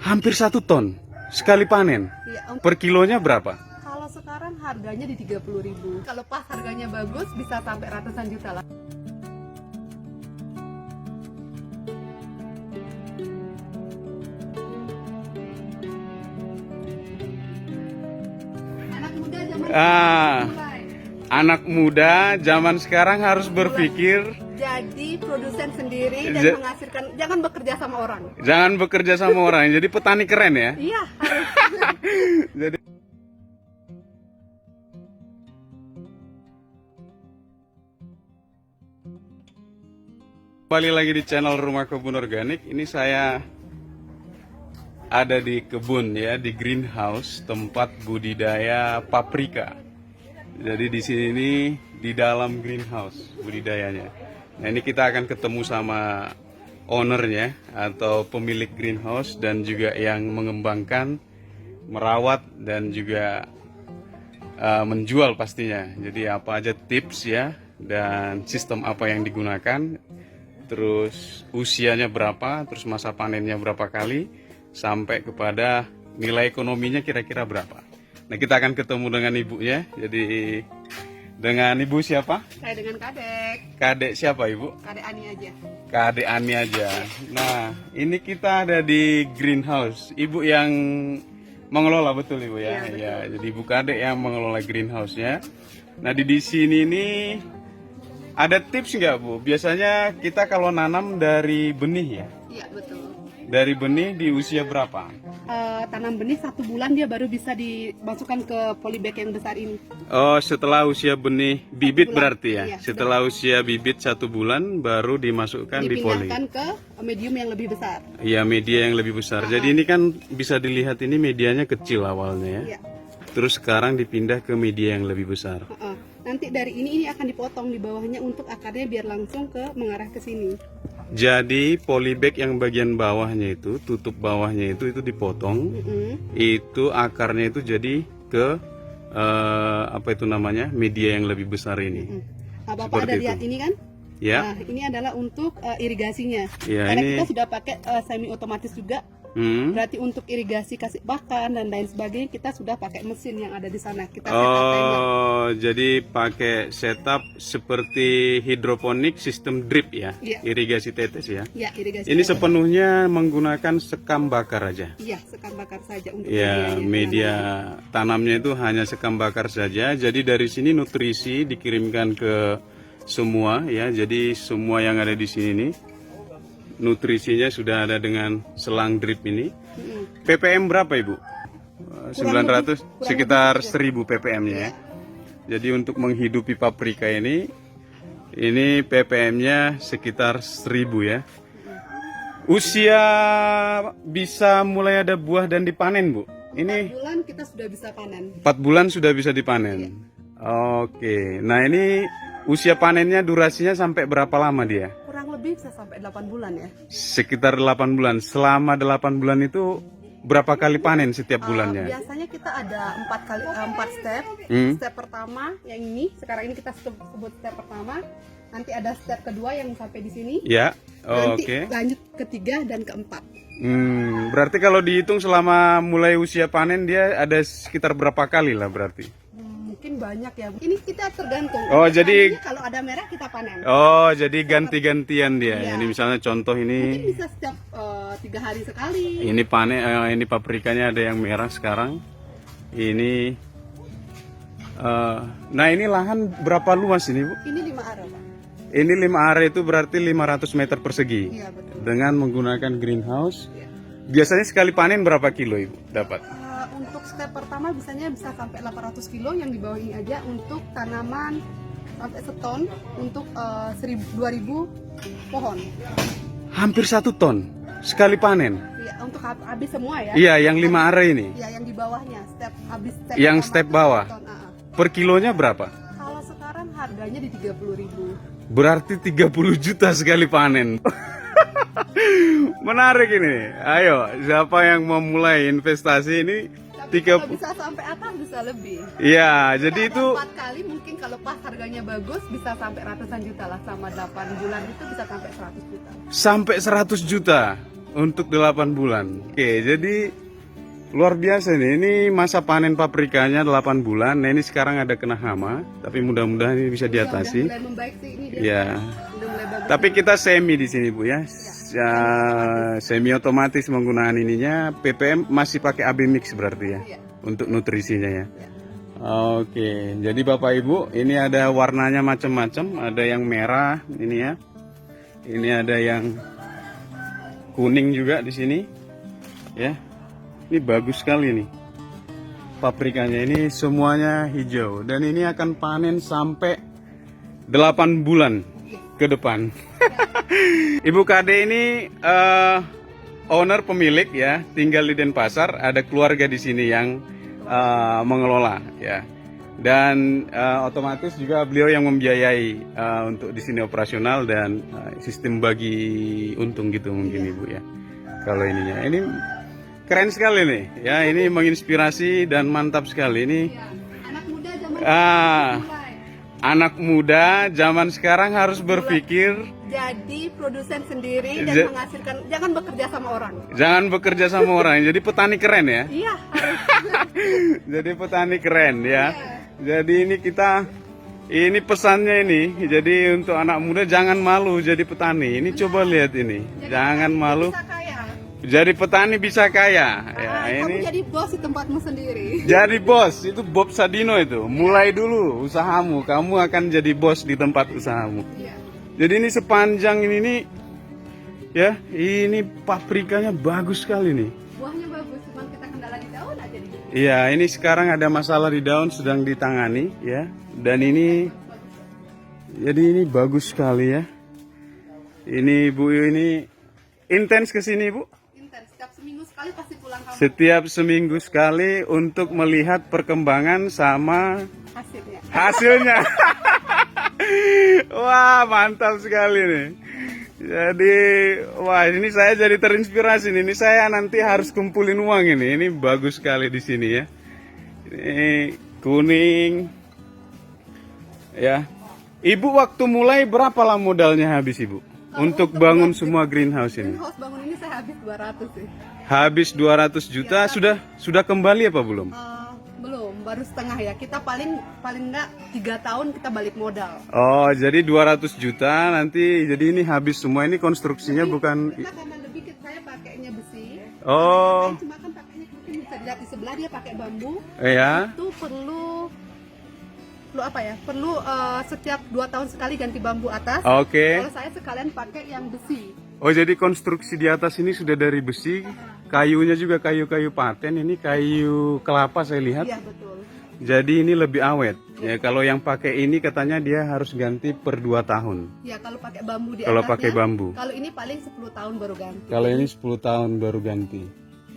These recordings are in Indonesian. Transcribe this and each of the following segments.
Hampir 1 ton sekali panen. Ya, Per kilonya berapa? kalau sekarang harganya di 30.000. Kalau pas harganya bagus bisa sampai ratusan juta lah. Anak muda zaman mulai. Anak muda zaman sekarang harus berpikir Jadi produsen sendiri dan menghasilkan, jangan bekerja sama orang. jangan bekerja sama orang. Jadi petani keren ya. Iya, harus. Jadi kembali lagi di channel Rumah Kebun Organik. Ini saya ada di kebun ya, di greenhouse tempat budidaya paprika. Jadi di sini di dalam greenhouse budidayanya. Nah, ini kita akan ketemu sama ownernya atau pemilik greenhouse dan juga yang mengembangkan, merawat dan juga menjual pastinya. Jadi apa aja tips ya dan sistem apa yang digunakan, terus usianya berapa, terus masa panennya berapa kali, sampai kepada nilai ekonominya kira-kira berapa. Nah, kita akan ketemu dengan ibunya. Jadi dengan ibu siapa? Saya dengan kadek. Kadek siapa ibu? Kadek Ani aja. Kadek Ani aja. Nah, ini kita ada di greenhouse. Ibu yang mengelola, betul ibu ya? Iya, betul. Ya, jadi ibu Kadek yang mengelola greenhouse-nya. Nah, di sini nih ada tips nggak bu? Biasanya kita kalau nanam dari benih ya? Iya, betul. Dari benih di usia berapa? Tanam benih 1 bulan dia baru bisa dimasukkan ke polybag yang besar ini. Oh, setelah usia benih bibit 1 bulan. berarti ya? Iya, Setelah usia bibit 1 bulan baru dimasukkan di poli. Dipindahkan ke medium yang lebih besar. Iya, media yang lebih besar. Jadi ini kan bisa dilihat ini medianya kecil awalnya ya. Iya. Terus sekarang dipindah ke media yang lebih besar. Nanti dari ini akan dipotong di bawahnya untuk akarnya biar langsung mengarah ke sini. Jadi polybag yang bagian bawahnya itu, tutup bawahnya itu dipotong. Itu akarnya itu jadi ke apa itu namanya? Media yang lebih besar ini. Nah, Bapak ada Seperti lihat itu. ini kan? Ya. Nah, ini adalah untuk irigasinya. Ya, Karena ini kita sudah pakai semi otomatis juga. Berarti untuk irigasi kasih pakan dan lain sebagainya kita sudah pakai mesin yang ada di sana. Kita setup timer. Oh, jadi pakai setup seperti hidroponik sistem drip ya, Iya. irigasi tetes ya. Ya, irigasi. Ini sepenuhnya menggunakan sekam bakar aja. Iya, sekam bakar saja untuk Ya, medianya. media tanamnya itu hanya sekam bakar saja. Jadi dari sini nutrisi dikirimkan ke semua ya. Jadi semua yang ada di sini nih nutrisinya sudah ada dengan selang drip ini. ppm berapa ibu? 900, sekitar 1000 ppm-nya ya. Jadi untuk menghidupi paprika ini ppm-nya sekitar 1000 ya. Usia bisa mulai ada buah dan dipanen bu? 4 Ini bulan kita sudah bisa panen. 4 bulan sudah bisa dipanen. Oke, nah ini usia panennya durasinya sampai berapa lama dia? Kurang lebih bisa sampai 8 bulan ya. Sekitar 8 bulan. Selama 8 bulan itu berapa kali panen setiap bulannya? Biasanya kita ada 4 step. Step pertama yang ini, sekarang ini kita sebut step pertama. Nanti ada step kedua yang sampai di sini. Ya, Nanti oke. lanjut ketiga dan keempat. Berarti kalau dihitung selama mulai usia panen dia ada sekitar berapa kali lah berarti? Mungkin banyak ya. Ini kita tergantung. Oh, Kita jadi- panennya kalau ada merah kita panen. Oh, jadi ganti-gantian dia. Iya. Ini misalnya contoh Mungkin ini bisa setiap 3 hari sekali. ini panen ini paprikanya ada yang merah sekarang. Ini nah ini lahan berapa luas ini, Bu? Ini 5 area, Pak. Ini 5 area itu berarti 500 meter persegi. Iya, betul. Dengan menggunakan greenhouse. Iya. Biasanya sekali panen berapa kilo Ibu dapat? Untuk step pertama bisa sampai 800 kilo yang di bawah ini aja untuk tanaman sampai seton untuk 2000 pohon. Hampir 1 ton sekali panen. Iya, untuk habis semua ya. Iya, yang 5 area ini. Iya, yang di bawahnya habis step Yang pertama step itu bawah. seton, Per kilonya berapa? Kalau sekarang harganya di 30.000. Berarti 30 juta sekali panen. Menarik ini. Ayo, siapa yang mau mulai investasi ini? Tapi kalau bisa sampai atas bisa lebih. Iya, jadi Ada itu 4 kali mungkin kalau pas harganya bagus bisa sampai ratusan juta lah, sama 8 bulan itu bisa sampai 100 juta. sampai 100 juta. untuk 8 bulan. Oke, jadi luar biasa nih. Ini masa panen paprikanya 8 bulan. Nah, ini sekarang ada kena hama, tapi mudah-mudahan ini bisa diatasi. Udah mulai membaik sih ini dia. Ya. Udah mulai bagus. Tapi kita semi di sini, Bu ya. Ya, semi otomatis menggunakan ininya. PPM masih pakai AB mix berarti ya. Iya. Untuk nutrisinya ya. Oke, jadi Bapak Ibu, ini ada warnanya macam-macam, ada yang merah ini ya. Ini ada yang kuning juga di sini. Ya. Ini bagus sekali nih. Paprikanya ini semuanya hijau dan ini akan panen sampai 8 bulan ke depan. Ibu Kade ini owner pemilik ya, tinggal di Denpasar, ada keluarga di sini yang mengelola ya, dan otomatis juga beliau yang membiayai untuk di sini operasional dan sistem bagi untung gitu mungkin Ibu ya. Kalau ininya ini keren sekali nih ya, ini menginspirasi dan mantap sekali ini. Anak muda zaman sekarang harus berpikir jadi produsen sendiri dan menghasilkan, jangan bekerja sama orang. Jangan bekerja sama orang. Jadi petani keren ya. Iya, harus. Jadi petani keren ya. Jadi ini pesannya ini. Jadi untuk anak muda jangan malu jadi petani. Ini coba lihat ini. Jangan malu. Jadi petani bisa kaya. Ya, Kamu ini jadi bos di tempatmu sendiri. jadi bos, itu Bob Sadino itu. Mulai dulu usahamu, kamu akan jadi bos di tempat usahamu. Iya. Jadi ini sepanjang ini nih, ya, ini paprikanya bagus sekali nih. Buahnya bagus, cuma kita kendala di daun aja nih. Iya, ini sekarang ada masalah di daun sedang ditangani, ya. Dan ini, jadi ini bagus sekali ya. Ini Bu ini intens ke sini Bu. Setiap seminggu sekali pasti pulang kampung. Setiap seminggu sekali untuk melihat perkembangan sama hasilnya. Wah, mantap sekali nih. Jadi, wah ini saya jadi terinspirasi nih. Ini saya nanti harus kumpulin uang ini. Ini bagus sekali di sini ya. Ini kuning. Ya. Ibu waktu mulai berapa lah modalnya habis Ibu? Untuk bangun semua greenhouse ini. Greenhouse bangun ini saya habis 200 sih. Habis 200 juta sudah kembali apa belum? Belum, baru setengah ya. Kita paling enggak 3 tahun kita balik modal. Oh, jadi 200 juta nanti jadi ini habis semua ini konstruksinya bukan Karena lebih saya pakainya besi. Oh. Cuma kan pakainya mungkin bisa dilihat di sebelah dia pakai bambu. Iya. Itu perlu apa ya? Perlu setiap 2 tahun sekali ganti bambu atas. Oke. Kalau saya sekalian pakai yang besi. Oh, jadi konstruksi di atas ini sudah dari besi, kayunya juga kayu-kayu paten, ini kayu kelapa saya lihat. Iya, betul. Jadi ini lebih awet. Ya, kalau yang pakai ini katanya dia harus ganti per 2 tahun. Ya, kalau pakai bambu di Kalau atasnya. pakai bambu. Kalau ini paling 10 tahun baru ganti. Kalau ini 10 tahun baru ganti.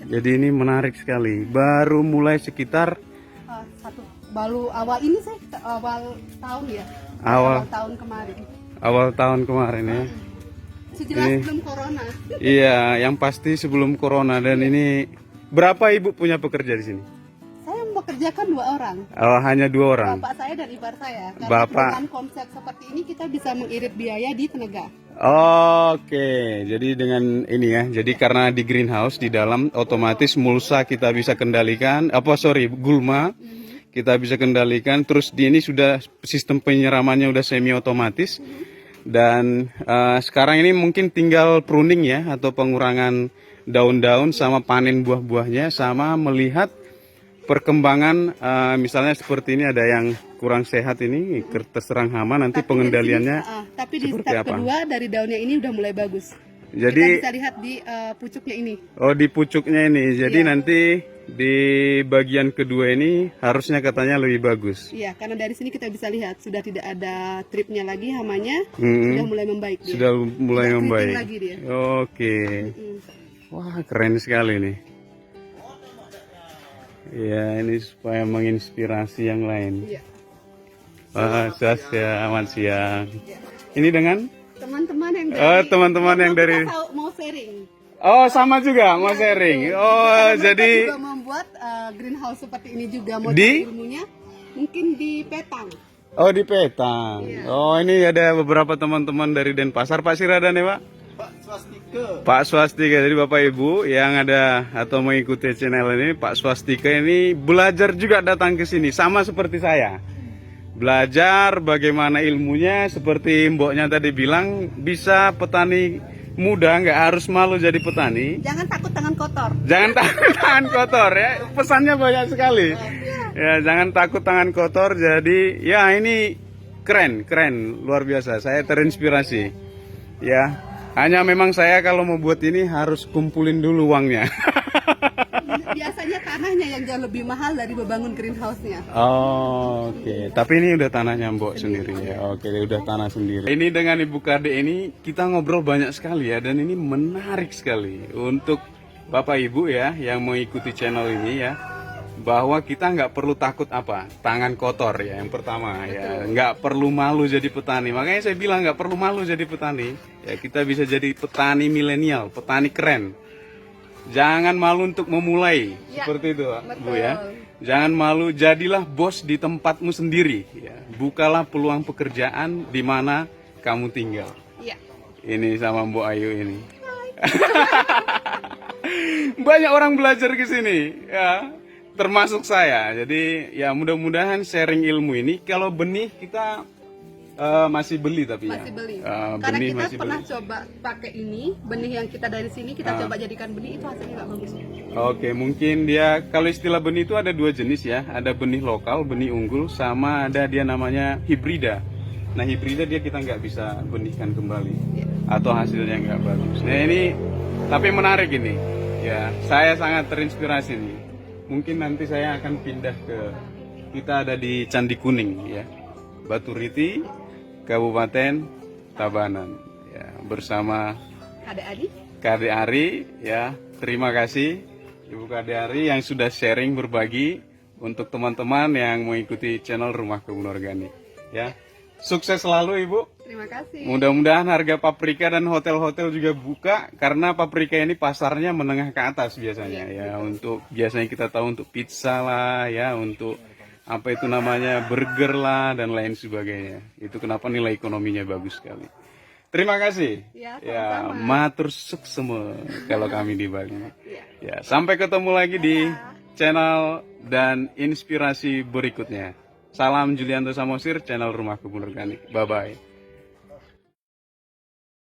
Jadi ini menarik sekali. Baru mulai sekitar Baru awal ini sih, awal tahun ya. Awal Tahun kemarin. Awal tahun kemarin ya. Sejelas Ini- sebelum corona. Iya, yang pasti sebelum corona. Dan ini berapa Ibu punya pekerja di sini? Saya mempekerjakan 2 orang. Oh, hanya 2 orang. Bapak saya dan ipar saya. Karena Bapak. dengan konsep seperti ini kita bisa mengirit biaya di tenaga. Oke, jadi dengan ini ya, jadi karena di greenhouse di dalam otomatis mulsa kita bisa kendalikan, gulma kita bisa kendalikan. Terus di ini sudah sistem penyiramannya udah semi otomatis dan sekarang ini mungkin tinggal pruning ya atau pengurangan daun-daun sama panen buah-buahnya sama melihat perkembangan misalnya seperti ini ada yang kurang sehat ini terserang hama nanti pengendaliannya tapi di seperti step apa? kedua dari daunnya ini udah mulai bagus. Jadi Kita bisa lihat di pucuknya ini. oh di pucuknya ini jadi Iya. nanti di bagian kedua ini harusnya katanya lebih bagus. Iya, karena dari sini kita bisa lihat sudah tidak ada tripnya lagi hamanya, Hmm. sudah mulai membaik dia. Sudah mulai Tidak membaik. keriting lagi dia. Oke. Wah, keren sekali nih. Ya, ini supaya menginspirasi yang lain. Iya. Wah, selamat siang. Ini dengan Teman-teman yang dari Oh, teman-teman yang kita dari- mau sharing. Oh, sama juga mau sharing. Oh, Mereka jadi juga membuat greenhouse seperti ini juga modal Di? ilmunya mungkin di Petang. oh di Petang. Iya. Oh, ini ada beberapa teman-teman dari Denpasar. Pak Siradan ya, Pak? Pak Swastika. Jadi Bapak Ibu yang ada atau mengikuti channel ini, Pak Swastika ini belajar juga datang ke sini sama seperti saya. Belajar bagaimana ilmunya, seperti mboknya tadi bilang, bisa petani muda nggak harus malu jadi petani. Jangan takut tangan kotor. Jangan takut tangan kotor ya. Pesannya banyak sekali. Ya, jangan takut tangan kotor. Jadi ya ini keren, luar biasa. Saya terinspirasi. Ya, hanya memang saya kalau mau buat ini harus kumpulin dulu uangnya. Biasanya tanahnya yang jauh lebih mahal dari membangun greenhouse-nya. Oh, oke. Tapi ini udah tanahnya Mbok sendiri ya. Oke, udah tanah sendiri. Ini dengan Ibu Kade ini kita ngobrol banyak sekali ya, dan ini menarik sekali untuk Bapak Ibu ya yang mengikuti channel ini ya, bahwa kita nggak perlu takut apa tangan kotor ya, yang pertama ya, nggak perlu malu jadi petani. Makanya saya bilang nggak perlu malu jadi petani ya, kita bisa jadi petani milenial, petani keren. Jangan malu untuk memulai Ya, seperti itu betul. Bu ya. Jangan malu, jadilah bos di tempatmu sendiri ya. Bukalah peluang pekerjaan di mana kamu tinggal. Iya. Ini sama Mbok Ayu ini. Banyak orang belajar ke sini ya, termasuk saya. Jadi ya mudah-mudahan sharing ilmu ini. Kalau benih kita masih beli tapi Masih ya. beli. Karena Benih kita masih pernah beli. coba pakai ini, benih yang kita dari sini kita coba jadikan benih, itu hasilnya nggak bagus. Oke, mungkin dia kalau istilah benih itu ada dua jenis ya. Ada benih lokal, benih unggul, sama ada dia namanya hibrida. Nah hibrida dia kita nggak bisa benihkan kembali atau hasilnya nggak bagus. Nah ini tapi menarik ini. Ya, saya sangat terinspirasi nih. Mungkin nanti saya akan pindah kita ada di Candi Kuning ya, Batu Riti, Kabupaten Tabanan ya, bersama Kade Adi. Kade Ari ya. Terima kasih Ibu Kade Ari yang sudah sharing berbagi untuk teman-teman yang mengikuti channel Rumah Kebun Organik ya. Sukses selalu Ibu. Terima kasih. Mudah-mudahan harga paprika dan hotel-hotel juga buka, karena paprika ini pasarnya menengah ke atas biasanya ya. Untuk biasanya kita tahu untuk pizza lah ya, untuk apa itu namanya burger lah dan lain sebagainya. Itu kenapa nilai ekonominya bagus sekali. Terima kasih. Ya, Ya, sama-sama. matur suksema kalau kami di Bali. Ya. Ya, sampai ketemu lagi di channel dan inspirasi berikutnya. Salam Julianto Samosir, channel Rumah Kebun Organik. Bye bye.